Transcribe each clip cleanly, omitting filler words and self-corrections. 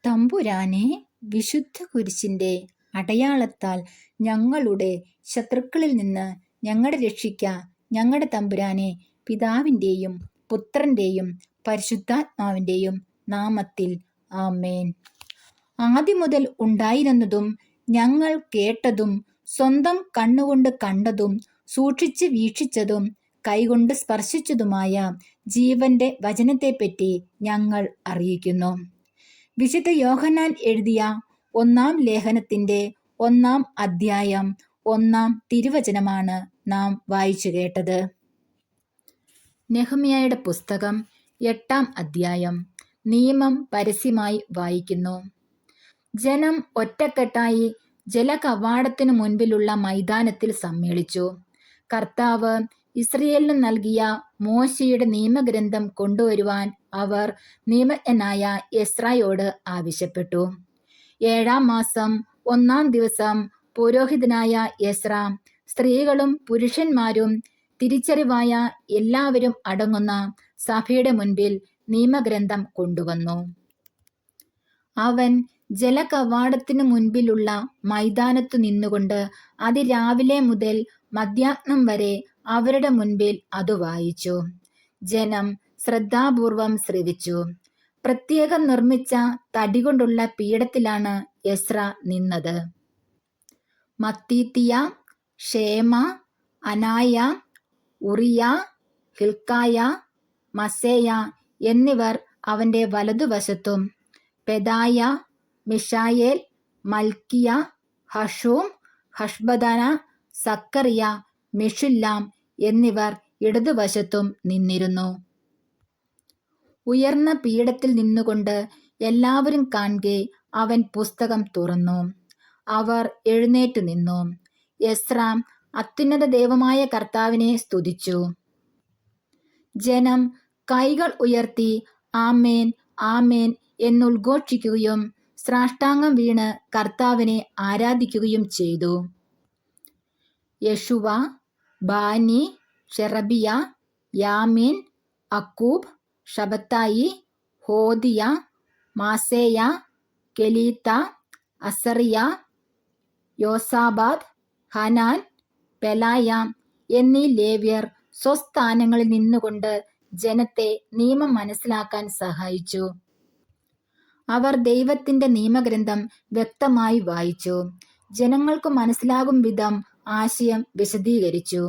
തമ്പുരാനെ, വിശുദ്ധ കുരിശിന്റെ അടയാളത്താൽ ഞങ്ങളുടെ ശത്രുക്കളിൽ നിന്ന് ഞങ്ങളെ രക്ഷിക്ക. ഞങ്ങളുടെ തമ്പുരാനെ, പിതാവിന്റെയും പുത്രന്റെയും പരിശുദ്ധാത്മാവിന്റെയും നാമത്തിൽ ആമേൻ. ആദിമുതൽ ഉണ്ടായിരുന്നതും ഞങ്ങൾ കേട്ടതും സ്വന്തം കണ്ണുകൊണ്ട് കണ്ടതും സൂക്ഷിച്ച് വീക്ഷിച്ചതും കൈകൊണ്ട് സ്പർശിച്ചതുമായ ജീവന്റെ വചനത്തെപ്പറ്റി ഞങ്ങൾ അറിയിക്കുന്നു. വിശുദ്ധ യോഹന്നാൻ എഴുതിയ 1-ാം ലേഖനത്തിന്റെ 1-ാം അധ്യായം 1-ാം തിരുവചനമാണ് നാം വായിച്ചു കേട്ടത്. നെഹമ്യായുടെ പുസ്തകം 8-ാം അധ്യായം. നിയമം പരസ്യമായി വായിക്കുന്നു. ജനം ഒറ്റക്കെട്ടായി ജലകവാടത്തിനു മുൻപിലുള്ള മൈതാനത്തിൽ സമ്മേളിച്ചു. കർത്താവ് ഇസ്രയേലിന് നൽകിയ മോശയുടെ നിയമഗ്രന്ഥം കൊണ്ടുവരുവാൻ അവർ നിയമജ്ഞനായ എസ്രായോട് ആവശ്യപ്പെട്ടു. 7-ാം മാസം 1-ാം ദിവസം പുരോഹിതനായ എസ്രാ സ്ത്രീകളും പുരുഷന്മാരും തിരിച്ചറിവായ എല്ലാവരും അടങ്ങുന്ന സഭയുടെ മുൻപിൽ നിയമഗ്രന്ഥം കൊണ്ടുവന്നു. അവൻ ജലകവാടത്തിനു മുൻപിലുള്ള മൈതാനത്തു നിന്നുകൊണ്ട് അതിരാവിലെ മുതൽ മധ്യാഹ്നം വരെ അവരുടെ മുൻപിൽ അത് വായിച്ചു. ജനം ശ്രദ്ധാപൂർവം ശ്രവിച്ചു. പ്രത്യേകം നിർമ്മിച്ച തടികൊണ്ടുള്ള പീഠത്തിലാണ് എസ്രാ നിന്നത്. മത്തീത്തിയ, ഷേമ, അനായ, ഉറിയ, ഹിൽക്കായ, മസേയ എന്നിവർ അവന്റെ വലതുവശത്തും, പെദായ, മിഷായേൽ, മൽക്കിയ, ഹഷൂം, ഹഷ്ബദന, സക്കറിയ, മെഷുല്ലാം എന്നിവർ ഇടതുവശത്തും നിന്നിരുന്നു. ഉയർന്ന പീഠത്തിൽ നിന്നുകൊണ്ട് എല്ലാവരും കാൺകെ അവൻ പുസ്തകം തുറന്നു. അവർ എഴുന്നേറ്റു നിന്നു. എസ്രാ അത്യുന്നത ദൈവമായ കർത്താവിനെ സ്തുതിച്ചു. ജനം കൈകൾ ഉയർത്തി ആമേൻ ആമേൻ എന്നുദ്ഘോഷിക്കുകയും സാഷ്ടാംഗം വീണ് കർത്താവിനെ ആരാധിക്കുകയും ചെയ്തു. യശുവ, ബാനി, ഷെറബിയ, യാമീൻ, അക്കൂബ്, ഷബത്തായി, ഹോദിയ, മാസേയ, കെലീത്ത, അസറിയ, യോസാബാദ്, ഹനാൻ, പെലായ എന്നീ ലേവ്യർ സ്വസ്ഥാനങ്ങളിൽ നിന്നുകൊണ്ട് ജനത്തെ നിയമം മനസ്സിലാക്കാൻ സഹായിച്ചു. അവർ ദൈവത്തിന്റെ നിയമഗ്രന്ഥം വ്യക്തമായി വായിച്ചു. ജനങ്ങൾക്ക് മനസ്സിലാകും വിധം ആശയം വിശദീകരിച്ചു.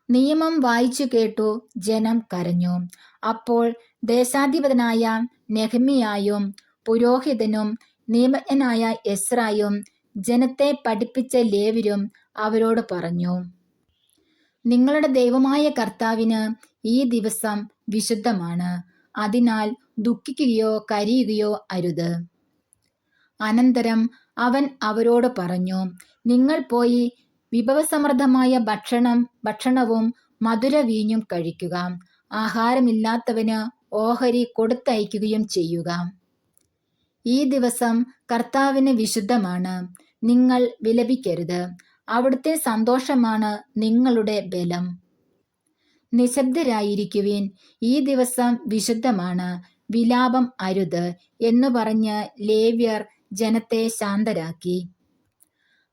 നിയമം വായിച്ചു കേട്ടു ജനം കരഞ്ഞു. അപ്പോൾ ദേശാധിപതനായ നെഹമ്യായും പുരോഹിതനും നിയമജ്ഞനായ എസ്രായും ജനത്തെ പഠിപ്പിച്ച ലേവ്യരും അവരോട് പറഞ്ഞു, നിങ്ങളുടെ ദൈവമായ കർത്താവിന് ഈ ദിവസം വിശുദ്ധമാണ്. അതിനാൽ ദുഃഖിക്കുകയോ കരയുകയോ അരുത്. അനന്തരം അവൻ അവരോട് പറഞ്ഞു, നിങ്ങൾ പോയി വിഭവസമൃദ്ധമായ ഭക്ഷണവും മധുരവീഞ്ഞും കഴിക്കുക. ആഹാരമില്ലാത്തവന് ഓഹരി കൊടുത്തയക്കുകയും ചെയ്യുക. ഈ ദിവസം കർത്താവിന് വിശുദ്ധമാണ്. നിങ്ങൾ വിലപിക്കരുത്. അവിടുത്തെ സന്തോഷമാണ് നിങ്ങളുടെ ബലം. നിശബ്ദരായിരിക്കുവിൻ. ഈ ദിവസം വിശുദ്ധമാണ്. വിലാപം അരുത് എന്നു പറഞ്ഞ് ലേവ്യർ ജനത്തെ ശാന്തരാക്കി.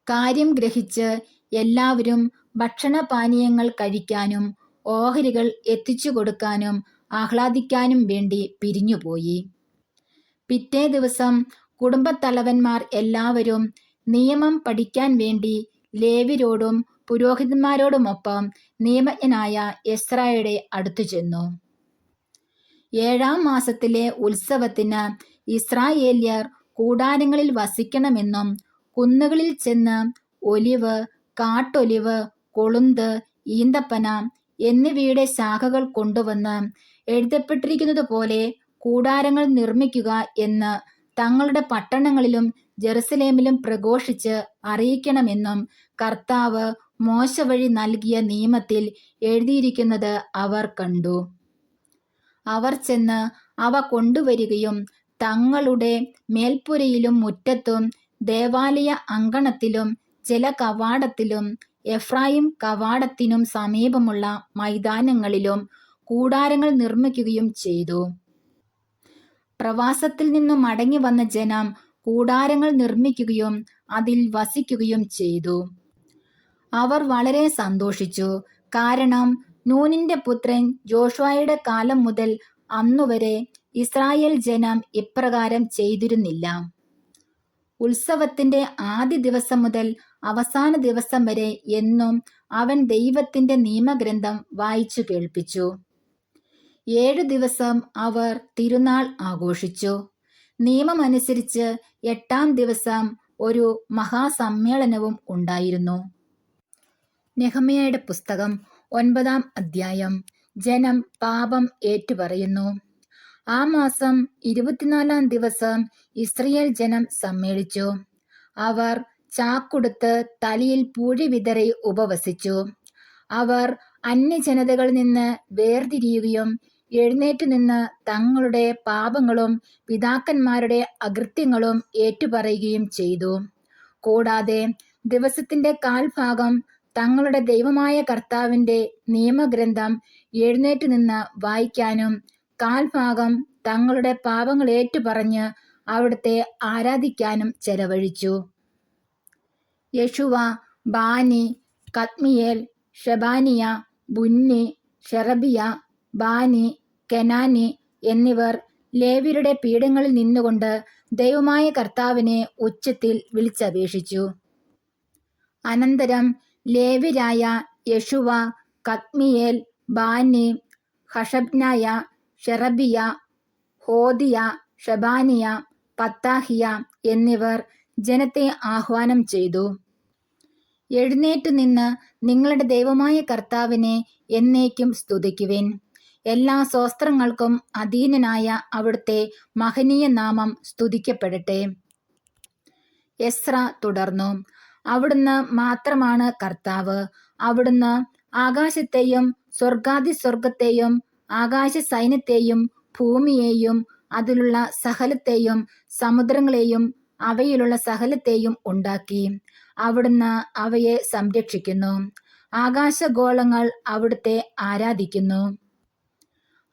കാര്യം ഗ്രഹിച്ച് എല്ലാവരും ഭക്ഷണപാനീയങ്ങൾ കഴിക്കാനും ഓഹരികൾ എത്തിച്ചു കൊടുക്കാനും ആഹ്ലാദിക്കാനും വേണ്ടി പിരിഞ്ഞുപോയി. പിറ്റേ ദിവസം കുടുംബത്തലവന്മാർ എല്ലാവരും നിയമം പഠിക്കാൻ വേണ്ടി ലേവ്യരോടും പുരോഹിതന്മാരോടുമൊപ്പം നിയമജ്ഞനായ എസ്രായുടെ അടുത്തു ചെന്നു. 7-ാം മാസത്തിലെ ഉത്സവത്തിന് ഇസ്രായേല്യർ കൂടാരങ്ങളിൽ വസിക്കണമെന്നും കുന്നുകളിൽ ചെന്ന് ഒലിവ്, കാട്ടൊലിവ്, കൊളുന്ത്, ഈന്തപ്പന എന്നിവയുടെ ശാഖകൾ കൊണ്ടുവന്ന് എഴുതപ്പെട്ടിരിക്കുന്നതുപോലെ കൂടാരങ്ങൾ നിർമ്മിക്കുക എന്ന് തങ്ങളുടെ പട്ടണങ്ങളിലും ജെറുസലേമിലും പ്രഘോഷിച്ച് അറിയിക്കണമെന്നും കർത്താവ് മോശ വഴി നൽകിയ നിയമത്തിൽ എഴുതിയിരിക്കുന്നത് അവർ കണ്ടു. അവർ ചെന്ന് അവ കൊണ്ടുവരികയും തങ്ങളുടെ മേൽപ്പുരയിലും മുറ്റത്തും ദേവാലയ അങ്കണത്തിലും ജലകവാടത്തിലും എഫ്രായിം കവാടത്തിനും സമീപമുള്ള മൈതാനങ്ങളിലും കൂടാരങ്ങൾ നിർമ്മിക്കുകയും ചെയ്തു. പ്രവാസത്തിൽ നിന്നു മടങ്ങി വന്ന ജനം കൂടാരങ്ങൾ നിർമ്മിക്കുകയും അതിൽ വസിക്കുകയും ചെയ്തു. അവർ വളരെ സന്തോഷിച്ചു. കാരണം നൂനിന്റെ പുത്രൻ ജോഷുവയുടെ കാലം മുതൽ അന്നുവരെ ഇസ്രായേൽ ജനം ഇപ്രകാരം ചെയ്തിരുന്നില്ല. ഉത്സവത്തിന്റെ ആദ്യ ദിവസം മുതൽ അവസാന ദിവസം വരെ എന്നും അവൻ ദൈവത്തിന്റെ നിയമഗ്രന്ഥം വായിച്ചു കേൾപ്പിച്ചു. 7 ദിവസം അവർ തിരുനാൾ ആഘോഷിച്ചു. നിയമമനുസരിച്ച് 8-ാം ദിവസം ഒരു മഹാസമ്മേളനവും ഉണ്ടായിരുന്നു. നെഹമ്യായുടെ പുസ്തകം 9-ാം അധ്യായം. ജനം പാപം ഏറ്റുപറയുന്നു. ആ മാസം 24-ാം ദിവസം ഇസ്രായേൽ ജനം സമ്മേളിച്ചു. അവർ ചാക്കുടുത്ത് തലയിൽ പൂഴി വിതറി ഉപവസിച്ചു. അവർ അന്യജനതകളിൽ നിന്ന് വേർതിരിയുകയും എഴുന്നേറ്റ് നിന്ന് തങ്ങളുടെ പാപങ്ങളും പിതാക്കന്മാരുടെ അകൃത്യങ്ങളും ഏറ്റുപറയുകയും ചെയ്തു. കൂടാതെ ദിവസത്തിന്റെ കാൽഭാഗം തങ്ങളുടെ ദൈവമായ കർത്താവിന്റെ നിയമഗ്രന്ഥം എഴുന്നേറ്റ് നിന്ന് വായിക്കാനും കാൽഭാഗം തങ്ങളുടെ പാപങ്ങൾ ഏറ്റുപറഞ്ഞ് അവിടുത്തെ ആരാധിക്കാനും ചെലവഴിച്ചു. യശുവ, ബാനി, കദ്മിയേൽ, ഷെബാനിയ, ബുന്നി, ഷെറബിയ, ബാനി, കെനാനി എന്നിവർ ലേവ്യരുടെ പീഠങ്ങളിൽ നിന്നുകൊണ്ട് ദൈവമായ കർത്താവിനെ ഉച്ചത്തിൽ വിളിച്ചപേക്ഷിച്ചു. അനന്തരം ലേവ്യരായ യശുവ, കദ്മിയേൽ, ബാനി, ഹഷബ്നായ, ഷെറബിയ, ഹോദിയ, ഷെബാനിയ, പത്താഹിയ എന്നിവർ ജനത്തെ ആഹ്വാനം ചെയ്തു. എഴുന്നേറ്റ് നിന്ന് നിങ്ങളുടെ ദൈവമായ കർത്താവിനെ എന്നേക്കും സ്തുതിക്കുവിൻ. എല്ലാ സ്വസ്ത്രങ്ങൾക്കും അധീനനായ അവിടുത്തെ മഹനീയ നാമം സ്തുതിക്കപ്പെടട്ടെ. എസ്ര തുടർന്നു. അവിടുന്ന് മാത്രമാണ് കർത്താവ്. അവിടുന്ന് ആകാശത്തെയും സ്വർഗാതിസ്വർഗത്തെയും ആകാശ സൈന്യത്തെയും ഭൂമിയെയും അതിലുള്ള സകലത്തെയും സമുദ്രങ്ങളെയും അവയിലുള്ള സകലത്തെയും ഉണ്ടാക്കി. അവിടുന്ന് അവയെ സംരക്ഷിക്കുന്നു. ആകാശഗോളങ്ങൾ അവിടുത്തെ ആരാധിക്കുന്നു.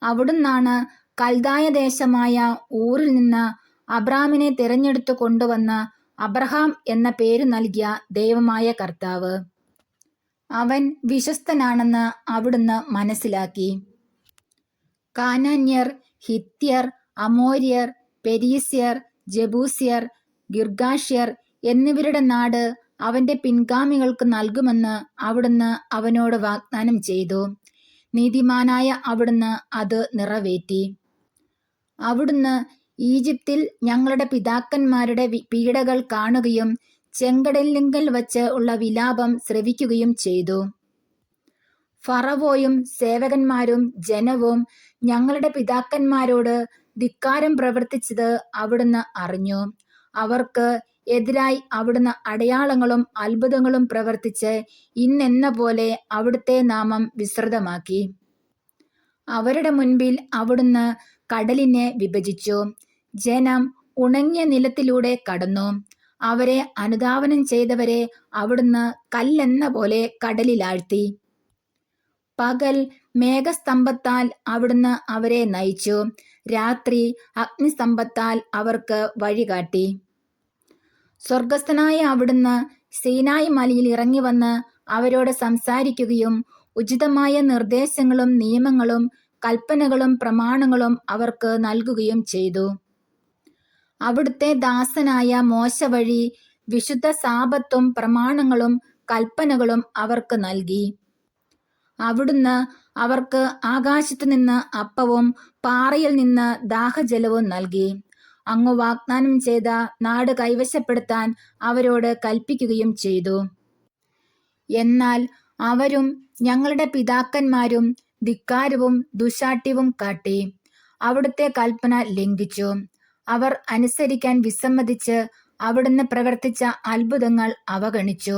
അവിടുന്നാണ് കൽദായ ദേശമായ ഊറിൽ നിന്ന് അബ്രാമിനെ തിരഞ്ഞെടുത്തു കൊണ്ടുവന്ന് അബ്രഹാം എന്ന പേരു നൽകിയ ദൈവമായ കർത്താവ്. അവൻ വിശ്വസ്തനാണെന്ന് അവിടുന്ന് മനസ്സിലാക്കി. കാനാന്യർ, ഹിത്യർ, അമോര്യർ, പെരീസ്യർ, ജബൂസ്യർ, ഗിർഗാഷ്യർ എന്നിവരുടെ നാട് അവന്റെ പിൻഗാമികൾക്ക് നൽകുമെന്ന് അവിടുന്ന് അവനോട് വാഗ്ദാനം ചെയ്തു. നീതിമാനായ അവിടുന്ന് അത് നിറവേറ്റി. അവിടുന്ന് ഈജിപ്തിൽ ഞങ്ങളുടെ പിതാക്കന്മാരുടെ പീഡകൾ കാണുകയും ചെങ്കടലിങ്കൽ വച്ച് ഉള്ള വിലാപം ശ്രവിക്കുകയും ചെയ്തു. ഫറവോയും സേവകന്മാരും ജനവും ഞങ്ങളുടെ പിതാക്കന്മാരോട് ധിക്കാരം പ്രവർത്തിച്ചത് അവിടുന്ന് അറിഞ്ഞു. അവർക്ക് എതിരായി അവിടുന്ന് അടയാളങ്ങളും അത്ഭുതങ്ങളും പ്രവർത്തിച്ച് ഇന്നെന്ന പോലെ അവിടുത്തെ നാമം വിസ്തൃതമാക്കി. അവരുടെ മുൻപിൽ അവിടുന്ന് കടലിനെ വിഭജിച്ചു. ജനം ഉണങ്ങിയ നിലത്തിലൂടെ കടന്നു. അവരെ അനുധാവനം ചെയ്തവരെ അവിടുന്ന് കല്ലെന്ന പോലെ കടലിലാഴ്ത്തി. പകൽ മേഘസ്തംഭത്താൽ അവിടുന്ന് അവരെ നയിച്ചു. രാത്രി അഗ്നിസ്തംഭത്താൽ അവർക്ക് വഴികാട്ടി. സ്വർഗസ്ഥനായ അവിടുന്ന് സീനായി മലയിൽ ഇറങ്ങി വന്ന് അവരോട് സംസാരിക്കുകയും ഉചിതമായ നിർദ്ദേശങ്ങളും നിയമങ്ങളും കൽപ്പനകളും പ്രമാണങ്ങളും അവർക്ക് നൽകുകയും ചെയ്തു. അവിടുത്തെ ദാസനായ മോശ വഴി വിശുദ്ധ സാബത്തും പ്രമാണങ്ങളും കൽപ്പനകളും അവർക്ക് നൽകി. അവിടുന്ന് അവർക്ക് ആകാശത്തു നിന്ന് അപ്പവും പാറയിൽ നിന്ന് ദാഹജലവും നൽകി. അങ്ങ് വാഗ്ദാനം ചെയ്ത നാട് കൈവശപ്പെടുത്താൻ അവരോട് കൽപ്പിക്കുകയും ചെയ്തു. എന്നാൽ അവരും ഞങ്ങളുടെ പിതാക്കന്മാരും ധിക്കാരവും ദുശാഠ്യവും കാട്ടി അവിടുത്തെ കൽപ്പന ലംഘിച്ചു. അവർ അനുസരിക്കാൻ വിസമ്മതിച്ച് അവിടുന്ന് പ്രവർത്തിച്ച അത്ഭുതങ്ങൾ അവഗണിച്ചു.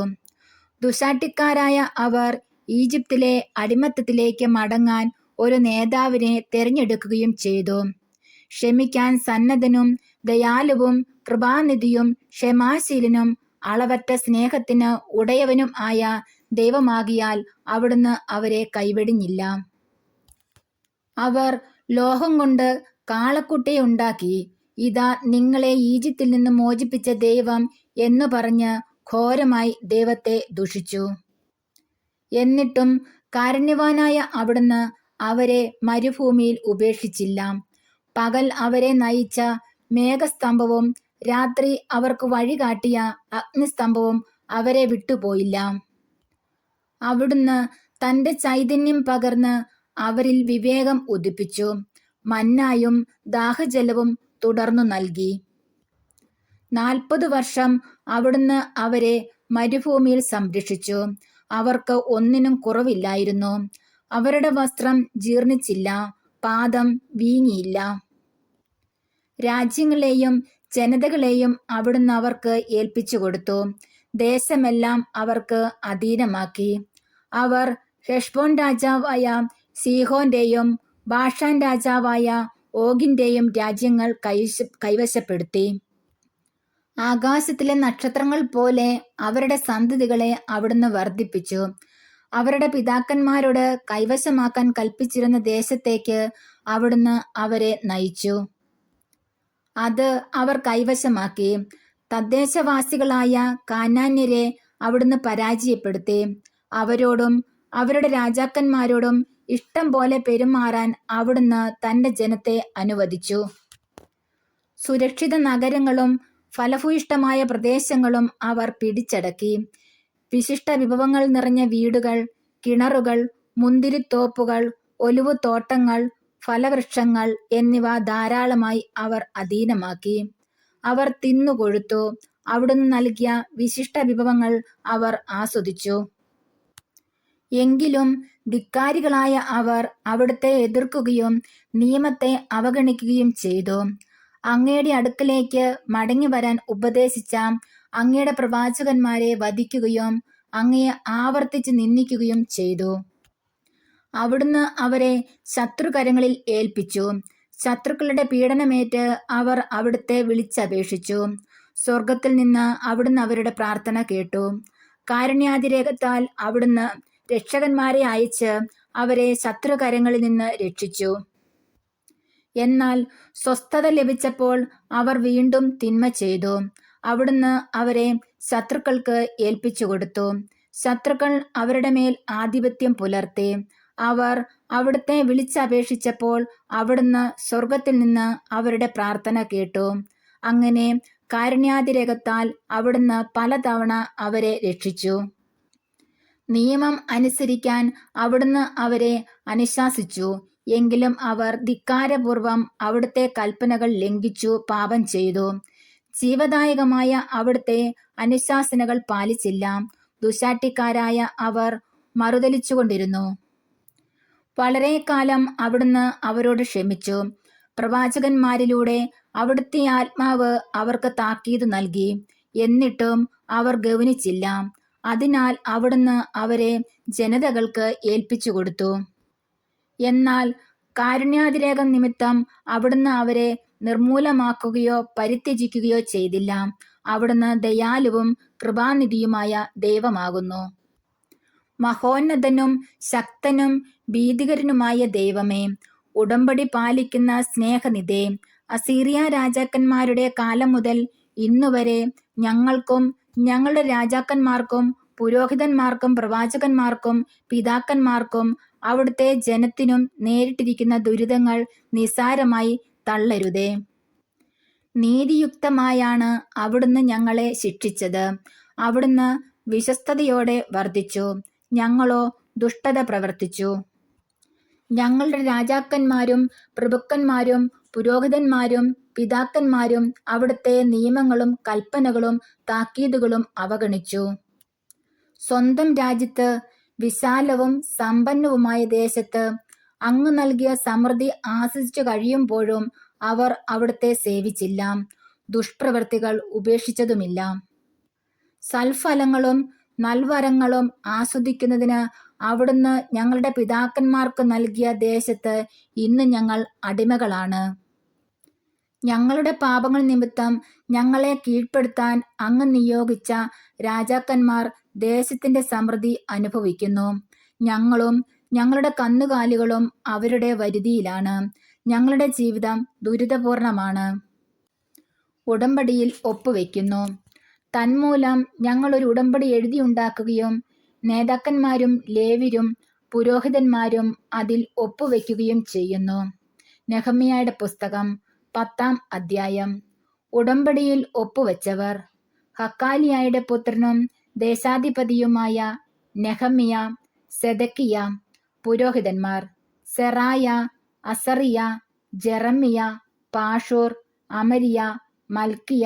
ദുശാഠ്യക്കാരായ അവർ ഈജിപ്തിലെ അടിമത്തത്തിലേക്ക് മടങ്ങാൻ ഒരു നേതാവിനെ തിരഞ്ഞെടുക്കുകയും ചെയ്തു. ക്ഷമിക്കാൻ സന്നദ്ധനും ദയാലുവും കൃപാനിധിയും ക്ഷമാശീലനും അളവറ്റ സ്നേഹത്തിന് ഉടയവനും ആയ ദൈവമാകിയാൽ അവിടുന്ന് അവരെ കൈവെടിഞ്ഞില്ല. അവർ ലോഹം കൊണ്ട് കാളക്കുട്ടിയെ ഉണ്ടാക്കി, ഇതാ നിങ്ങളെ ഈജിപ്തിൽ നിന്ന് മോചിപ്പിച്ച ദൈവം എന്നു പറഞ്ഞ് ഘോരമായി ദൈവത്തെ ദുഷിച്ചു. എന്നിട്ടും കാരുണ്യവാനായ അവിടുന്ന് അവരെ മരുഭൂമിയിൽ ഉപേക്ഷിച്ചില്ല. പകൽ അവരെ നയിച്ച മേഘസ്തംഭവും രാത്രി അവർക്ക് വഴികാട്ടിയ അഗ്നിസ്തംഭവും അവരെ വിട്ടുപോയില്ല. അവിടുന്ന് തന്റെ ചൈതന്യം പകർന്ന് അവരിൽ വിവേകം ഉദിപ്പിച്ചു. മന്നായും ദാഹജലവും തുടർന്നു നൽകി. 40 വർഷം അവിടുന്ന് അവരെ മരുഭൂമിയിൽ സംരക്ഷിച്ചു. അവർക്ക് ഒന്നിനും കുറവില്ലായിരുന്നു. അവരുടെ വസ്ത്രം ജീർണിച്ചില്ല, പാദം വീങ്ങിയില്ല. രാജ്യങ്ങളെയും ജനതകളെയും അവിടുന്ന് അവർക്ക് ഏൽപ്പിച്ചു കൊടുത്തു. ദേശമെല്ലാം അവർക്ക് അധീനമാക്കി. അവർ ഹെഷ്ബോൻ രാജാവായ സീഹോന്റെയും ബാഷാൻ രാജാവായ ഓഗിന്റെയും രാജ്യങ്ങൾ കൈവശപ്പെടുത്തി. ആകാശത്തിലെ നക്ഷത്രങ്ങൾ പോലെ അവരുടെ സന്തതികളെ അവിടുന്ന് വർദ്ധിപ്പിച്ചു. അവരുടെ പിതാക്കന്മാരോട് കൈവശമാക്കാൻ കൽപ്പിച്ചിരുന്ന ദേശത്തേക്ക് അവിടുന്ന് അവരെ നയിച്ചു. അത് അവർ കൈവശമാക്കി. തദ്ദേശവാസികളായ കാനാന്യരെ അവിടുന്ന് പരാജയപ്പെടുത്തി. അവരോടും അവരുടെ രാജാക്കന്മാരോടും ഇഷ്ടം പോലെ പെരുമാറാൻ അവിടുന്ന് തന്റെ ജനത്തെ അനുവദിച്ചു. സുരക്ഷിത നഗരങ്ങളും ഫലഭൂയിഷ്ഠമായ പ്രദേശങ്ങളും അവർ പിടിച്ചടക്കി. വിശിഷ്ട വിഭവങ്ങൾ നിറഞ്ഞ വീടുകൾ, കിണറുകൾ, മുന്തിരിത്തോപ്പുകൾ, ഒലിവുതോട്ടങ്ങൾ, ഫലവൃക്ഷങ്ങൾ എന്നിവ ധാരാളമായി അവർ അധീനമാക്കി. അവർ തിന്നുകൊഴുത്തു. അവിടുന്ന് നൽകിയ വിശിഷ്ട വിഭവങ്ങൾ അവർ ആസ്വദിച്ചു. എങ്കിലും ധിക്കാരികളായ അവർ അവിടുത്തെ എതിർക്കുകയും നിയമത്തെ അവഗണിക്കുകയും ചെയ്തു. അങ്ങയുടെ അടുക്കലേക്ക് മടങ്ങി വരാൻ ഉപദേശിച്ച അങ്ങയുടെ പ്രവാചകന്മാരെ വധിക്കുകയും അങ്ങയെ ആവർത്തിച്ച് നിന്ദിക്കുകയും ചെയ്തു. അവിടുന്ന് അവരെ ശത്രുകരങ്ങളിൽ ഏൽപ്പിച്ചു. ശത്രുക്കളുടെ പീഡനമേറ്റ് അവർ അവിടുത്തെ വിളിച്ചപേക്ഷിച്ചു. സ്വർഗത്തിൽ നിന്ന് അവിടുന്ന് അവരുടെ പ്രാർത്ഥന കേട്ടു. കാരുണ്യാതിരേകത്താൽ അവിടുന്ന് രക്ഷകന്മാരെ അയച്ച് അവരെ ശത്രുകരങ്ങളിൽ നിന്ന് രക്ഷിച്ചു. എന്നാൽ സ്വസ്ഥത ലഭിച്ചപ്പോൾ അവർ വീണ്ടും തിന്മ ചെയ്തു. അവിടുന്ന് അവരെ ശത്രുക്കൾക്ക് ഏൽപ്പിച്ചു കൊടുത്തു. ശത്രുക്കൾ അവരുടെ മേൽ ആധിപത്യം പുലർത്തി. അവർ അവിടുത്തെ വിളിച്ചപേക്ഷിച്ചപ്പോൾ അവിടുന്ന് സ്വർഗത്തിൽ നിന്ന് അവരുടെ പ്രാർത്ഥന കേട്ടു. അങ്ങനെ കാരുണ്യാതിരേകത്താൽ അവിടുന്ന് പലതവണ അവരെ രക്ഷിച്ചു. നിയമം അനുസരിക്കാൻ അവിടുന്ന് അവരെ അനുശാസിച്ചു. എങ്കിലും അവർ ധിക്കാരപൂർവം അവിടുത്തെ കൽപ്പനകൾ ലംഘിച്ചു പാപം ചെയ്തു. ജീവദായകമായ അവിടുത്തെ അനുശാസനകൾ പാലിച്ചില്ല. ദുശാഠ്യക്കാരായ അവർ മറുതലിച്ചുകൊണ്ടിരുന്നു. വളരെ കാലം അവിടുന്ന് അവരോട് ക്ഷമിച്ചു. പ്രവാചകന്മാരിലൂടെ അവിടുത്തെ ആത്മാവ് അവർക്ക് താക്കീത് നൽകി. എന്നിട്ടും അവർ ഗൗനിച്ചില്ല. അതിനാൽ അവിടുന്ന് അവരെ ജനതകൾക്ക് ഏൽപ്പിച്ചു കൊടുത്തു. എന്നാൽ കാരുണ്യാതിരേകം നിമിത്തം അവിടുന്ന് അവരെ നിർമൂലമാക്കുകയോ പരിത്യജിക്കുകയോ ചെയ്തില്ല. അവിടുന്ന് ദയാലുവും കൃപാനിധിയുമായ ദൈവമാകുന്നു. മഹോന്നതനും ശക്തനും ഭീതികരനുമായ ദൈവമേ, ഉടമ്പടി പാലിക്കുന്ന സ്നേഹനിധേ, അസീറിയ രാജാക്കന്മാരുടെ കാലം മുതൽ ഇന്നുവരെ ഞങ്ങൾക്കും ഞങ്ങളുടെ രാജാക്കന്മാർക്കും പുരോഹിതന്മാർക്കും പ്രവാചകന്മാർക്കും പിതാക്കന്മാർക്കും അവിടുത്തെ ജനത്തിനും നേരിട്ടിരിക്കുന്ന ദുരിതങ്ങൾ നിസ്സാരമായി തള്ളരുതേ. നീതിയുക്തമായാണ് അവിടുന്ന് ഞങ്ങളെ ശിക്ഷിച്ചത്. അവിടുന്ന് വിശ്വസ്തയോടെ വർദ്ധിച്ചു. ഞങ്ങളോ ദുഷ്ടത പ്രവർത്തിച്ചു. ഞങ്ങളുടെ രാജാക്കന്മാരും പ്രഭുക്കന്മാരും പുരോഹിതന്മാരും പിതാക്കന്മാരും അവിടുത്തെ നിയമങ്ങളും കൽപ്പനകളും താക്കീതുകളും അവഗണിച്ചു. സ്വന്തം രാജ്യത്ത്, വിശാലവും സമ്പന്നവുമായ ദേശത്ത് അങ്ങ് നൽകിയ സമൃദ്ധി ആസ്വദിച്ചു കഴിയുമ്പോഴും അവർ അവിടുത്തെ സേവിച്ചില്ല, ദുഷ്പ്രവൃത്തികൾ ഉപേക്ഷിച്ചതുമില്ല. സൽഫലങ്ങളും നൽവരങ്ങളും ആസ്വദിക്കുന്നതിന് അവിടുന്ന് ഞങ്ങളുടെ പിതാക്കന്മാർക്ക് നൽകിയ ദേശത്ത് ഇന്ന് ഞങ്ങൾ അടിമകളാണ്. ഞങ്ങളുടെ പാപങ്ങൾ നിമിത്തം ഞങ്ങളെ കീഴ്പ്പെടുത്താൻ അങ്ങ് നിയോഗിച്ച രാജാക്കന്മാർ ദേശത്തിന്റെ സമൃദ്ധി അനുഭവിക്കുന്നു. ഞങ്ങളും ഞങ്ങളുടെ കന്നുകാലികളും അവരുടെ വരുതിയിലാണ്. ഞങ്ങളുടെ ജീവിതം ദുരിതപൂർണമാണ്. ഉടമ്പടിയിൽ ഒപ്പുവെക്കുന്നു. തന്മൂലം ഞങ്ങൾ ഒരു ഉടമ്പടി എഴുതിയുണ്ടാക്കുകയും നേതാക്കന്മാരും ലേവ്യരും പുരോഹിതന്മാരും അതിൽ ഒപ്പുവെക്കുകയും ചെയ്യുന്നു. നെഹമ്യായുടെ പുസ്തകം 10-ാം അധ്യായം. ഉടമ്പടിയിൽ ഒപ്പുവെച്ചവർ: ഹക്കാലിയായുടെ പുത്രനും ദേശാധിപതിയുമായ നെഹമ്യ, സെദക്കിയ. പുരോഹിതന്മാർ: Seraiah, Azariah, Jeremiah, Pashhur, Amariah, Malchijah,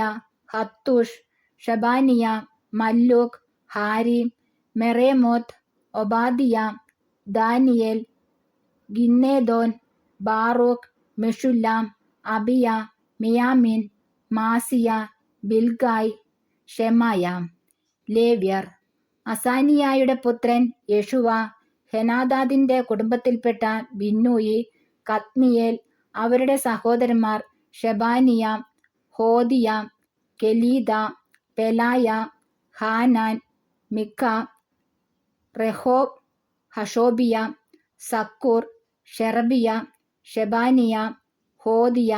Hattush, Shebaniah, Malluch, Harim, Meremoth, Obadiah, Daniel, Ginnethon, Baruch, Meshullam, Abijah, മിയാമിൻ, മാസിയ, ബിൽഗായ്, ഷെമായ. ലേവ്യർ: അസാനിയായുടെ പുത്രൻ യെഷുവ, ഹെനാദാദിന്റെ കുടുംബത്തിൽപ്പെട്ട ബിന്നൂയി, കദ്മിയേൽ. അവരുടെ സഹോദരന്മാർ ഷെബാനിയ, ഹോദിയ, കെലീത, പെലായ, ഹാനാൻ, മിക്ക, റെഹോബ്, ഹഷോബിയ, സക്കൂർ, ഷെറബിയ, ഷെബാനിയ, ഹോദിയ,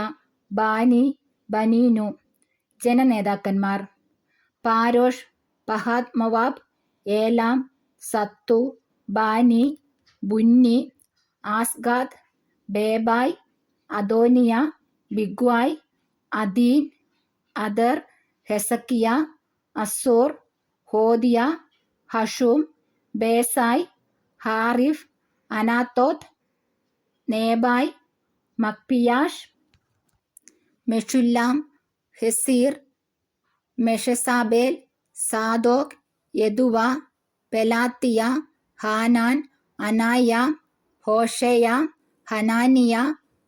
ബാനി, ബനീനു. ജനനേതാക്കന്മാർ: പാരോഷ്, പഹാത് മോവാബ്, ഏലാം, സത്തു, ബാനി, ബുന്നി, ആസ്ഗാദ്, ബേബായ്, അദോനിയ, ബിഗ്വായ്, അദീൻ, അദർ, ഹെസക്കിയ, അസൂർ, ഹോദിയ, ഹഷൂം, ബേസായ്, ഹാറിഫ്, അനാത്തോത്ത്, നേബായ്, മക്പിയാഷ്, മെഷുല്ലാം, ഹെസീർ, മെഷസാബേൽ, സാദോക്, യദുവ, പെലാത്തിയ, ഹാനാൻ, അനായ, ഹോഷേയ, ഹനാനിയ,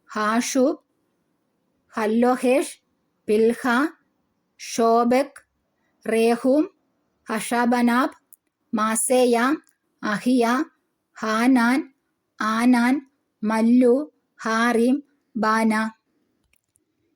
ഹാഷൂബ്, ഹല്ലോഹേഷ്, പിൽഹ, ഷോബെക്, റേഹൂം, ഹഷബനാബ്, മാസേയ, അഹിയ, ഹാനാൻ, ആനാൻ, മല്ലു, ഹാറിം, ബാന.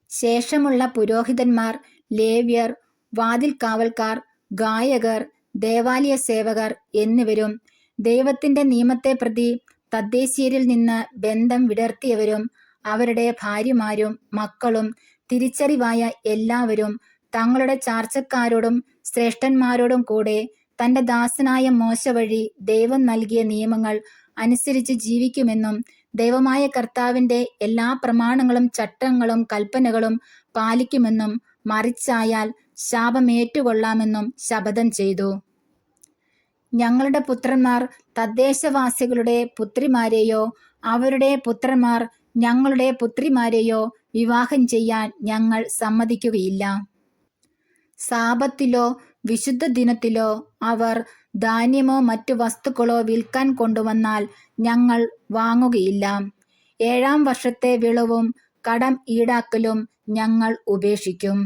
ശേഷമുള്ള പുരോഹിതന്മാർ, ലേവ്യർ, വാതിൽ കാവൽക്കാർ, ഗായകർ, ദേവാലയ സേവകർ എന്നിവരും ദൈവത്തിന്റെ നിയമത്തെ പ്രതി തദ്ദേശീയരിൽ നിന്ന് ബന്ധം വിടർത്തിയവരും അവരുടെ ഭാര്യമാരും മക്കളും തിരിച്ചറിവായ എല്ലാവരും തങ്ങളുടെ ചാർച്ചക്കാരോടും ശ്രേഷ്ഠന്മാരോടും കൂടെ തന്റെ ദാസനായ മോശ വഴി ദൈവം നൽകിയ നിയമങ്ങൾ അനുസരിച്ച് ജീവിക്കുമെന്നും ദൈവമായ കർത്താവിന്റെ എല്ലാ പ്രമാണങ്ങളും ചട്ടങ്ങളും കൽപ്പനകളും പാലിക്കുമെന്നും മറിച്ചായാൽ ശാപമേറ്റുകൊള്ളാമെന്നും ശപഥം ചെയ്തു. ഞങ്ങളുടെ പുത്രന്മാർ തദ്ദേശവാസികളുടെ പുത്രിമാരെയോ അവരുടെ പുത്രന്മാർ ഞങ്ങളുടെ പുത്രിമാരെയോ വിവാഹം ചെയ്യാൻ ഞങ്ങൾ സമ്മതിക്കുകയില്ല. സാബത്തിലോ വിശുദ്ധ ദിനത്തിലോ അവർ ധാന്യമോ മറ്റു വസ്തുക്കളോ വിൽക്കാൻ കൊണ്ടുവന്നാൽ ഞങ്ങൾ വാങ്ങുകയില്ല. 7-ാം വർഷത്തെ വിളവും കടം ഈടാക്കലും ഞങ്ങൾ ഉപേക്ഷിക്കും.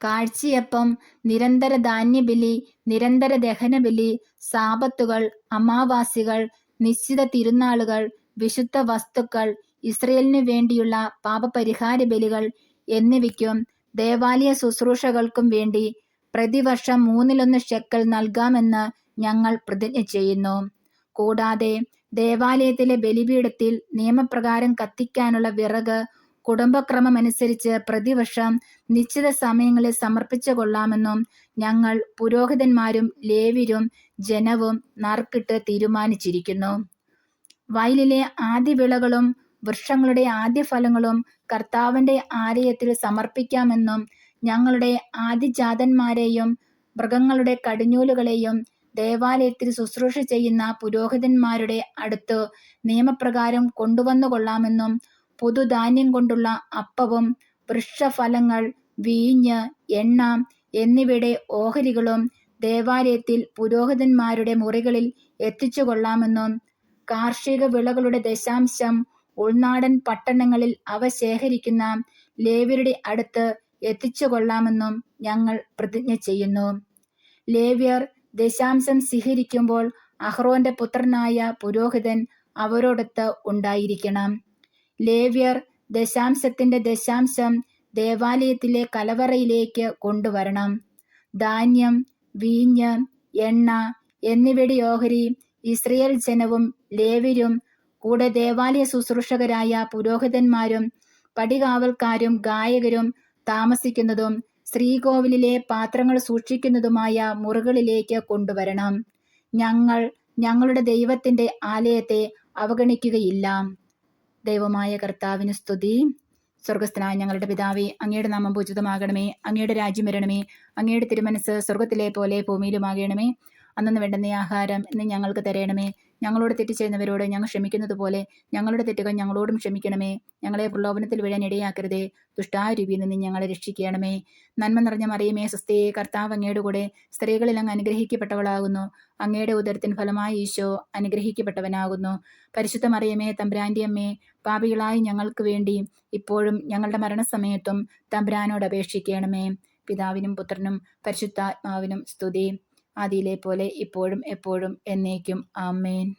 കാഴ്ചയപ്പം, നിരന്തര ധാന്യബലി, നിരന്തര ദഹനബലി, സാബത്തുകൾ, അമാവാസികൾ, നിശ്ചിത തിരുനാളുകൾ, വിശുദ്ധ വസ്തുക്കൾ, ഇസ്രയേലിനു വേണ്ടിയുള്ള പാപപരിഹാര ബലികൾ എന്നിവയ്ക്കും ദേവാലയ ശുശ്രൂഷകൾക്കും വേണ്ടി പ്രതിവർഷം 1/3 ഷെക്കൽ നൽകാമെന്ന് ഞങ്ങൾ പ്രതിജ്ഞ ചെയ്യുന്നു. കൂടാതെ ദേവാലയത്തിലെ ബലിപീഠത്തിൽ നിയമപ്രകാരം കത്തിക്കാനുള്ള വിറക് കുടുംബക്രമമനുസരിച്ച് പ്രതിവർഷം നിശ്ചിത സമയങ്ങളിൽ സമർപ്പിച്ചു കൊള്ളാമെന്നും ഞങ്ങൾ പുരോഹിതന്മാരും ലേവ്യരും ജനവും നറുക്കിട്ട് തീരുമാനിച്ചിരിക്കുന്നു. വയലിലെ ആദ്യവിളകളും വൃക്ഷങ്ങളുടെ ആദ്യഫലങ്ങളും കർത്താവിന്റെ ആലയത്തിൽ സമർപ്പിക്കാമെന്നും ഞങ്ങളുടെ ആദ്യജാതന്മാരെയും മൃഗങ്ങളുടെ കടിഞ്ഞൂലുകളെയും ദേവാലയത്തിൽ ശുശ്രൂഷ ചെയ്യുന്ന പുരോഹിതന്മാരുടെ അടുത്ത് നിയമപ്രകാരം കൊണ്ടുവന്നുകൊള്ളാമെന്നും പുതുധാന്യം കൊണ്ടുള്ള അപ്പവും വൃക്ഷഫലങ്ങൾ, വീഞ്ഞ്, എണ്ണ എന്നിവയുടെ ഓഹരികളും ദേവാലയത്തിൽ പുരോഹിതന്മാരുടെ മുറികളിൽ എത്തിച്ചുകൊള്ളാമെന്നും കാർഷിക വിളകളുടെ ദശാംശം ഉൾനാടൻ പട്ടണങ്ങളിൽ അവ ശേഖരിക്കുന്ന ലേവ്യരുടെ അടുത്ത് എത്തിച്ചുകൊള്ളാമെന്നും ഞങ്ങൾ പ്രതിജ്ഞ ചെയ്യുന്നു. ലേവ്യർ ദശാംശം സ്വീകരിക്കുമ്പോൾ അഹ്റോന്റെ പുത്രനായ പുരോഹിതൻ അവരോടൊത്ത് ഉണ്ടായിരിക്കണം. ലേവ്യർ ദശാംശത്തിന്റെ ദശാംശം ദേവാലയത്തിലെ കലവറയിലേക്ക് കൊണ്ടുവരണം. ധാന്യം, വീഞ്ഞ്, എണ്ണ എന്നിവയുടെ ഓഹരി ഇസ്രയേൽ ജനവും ലേവ്യരും കൂടെ ദേവാലയ ശുശ്രൂഷകരായ പുരോഹിതന്മാരും പടികാവൽക്കാരും ഗായകരും താമസിക്കുന്നതും ശ്രീകോവിലിലെ പാത്രങ്ങൾ സൂക്ഷിക്കുന്നതുമായ മുറികളിലേക്ക് കൊണ്ടുവരണം. ഞങ്ങൾ ഞങ്ങളുടെ ദൈവത്തിന്റെ ആലയത്തെ അവഗണിക്കുകയില്ല. ദൈവമായ കർത്താവിന് സ്തുതി. സ്വർഗസ്ഥനായ ഞങ്ങളുടെ പിതാവേ, അങ്ങയുടെ നാമം പൂജിതമാകണമേ. അങ്ങയുടെ രാജ്യം വരണമേ. അങ്ങയുടെ തിരുമനസ് സ്വർഗത്തിലെ പോലെ ഭൂമിയിലുമാകണമേ. അന്നു വേണ്ടുന്ന ആഹാരം ഇന്ന് ഞങ്ങൾക്ക് തരണമേ. ഞങ്ങളോട് തെറ്റ് ചെയ്യുന്നവരോട് ഞങ്ങൾ ക്ഷമിക്കുന്നത് പോലെ ഞങ്ങളുടെ തെറ്റുകൾ ഞങ്ങളോടും ക്ഷമിക്കണമേ. ഞങ്ങളെ പ്രലോഭനത്തിൽ വീഴാൻ ഇടയാക്കരുതേ. ദുഷ്ടായ രൂപിയിൽ നിന്ന് ഞങ്ങളെ രക്ഷിക്കണമേ. നന്മ നിറഞ്ഞ മറിയമേ, സ്വസ്തിയേ, കർത്താവ് അങ്ങയുടെ കൂടെ സ്ത്രീകളിൽ അങ്ങ് അനുഗ്രഹിക്കപ്പെട്ടവളാകുന്നു. അങ്ങയുടെ ഉദരത്തിൻ ഫലമായി ഈശോ അനുഗ്രഹിക്കപ്പെട്ടവനാകുന്നു. പരിശുദ്ധ മറിയമേ, തമ്പുരാന്റെ അമ്മേ, പാപികളായി ഞങ്ങൾക്ക് വേണ്ടി ഇപ്പോഴും ഞങ്ങളുടെ മരണസമയത്തും തമ്പുരാനോട് അപേക്ഷിക്കണമേ. പിതാവിനും പുത്രനും പരിശുദ്ധാത്മാവിനും സ്തുതി. ആദിയിലെ പോലെ ഇപ്പോഴും എപ്പോഴും എന്നേക്കും. ആമേൻ.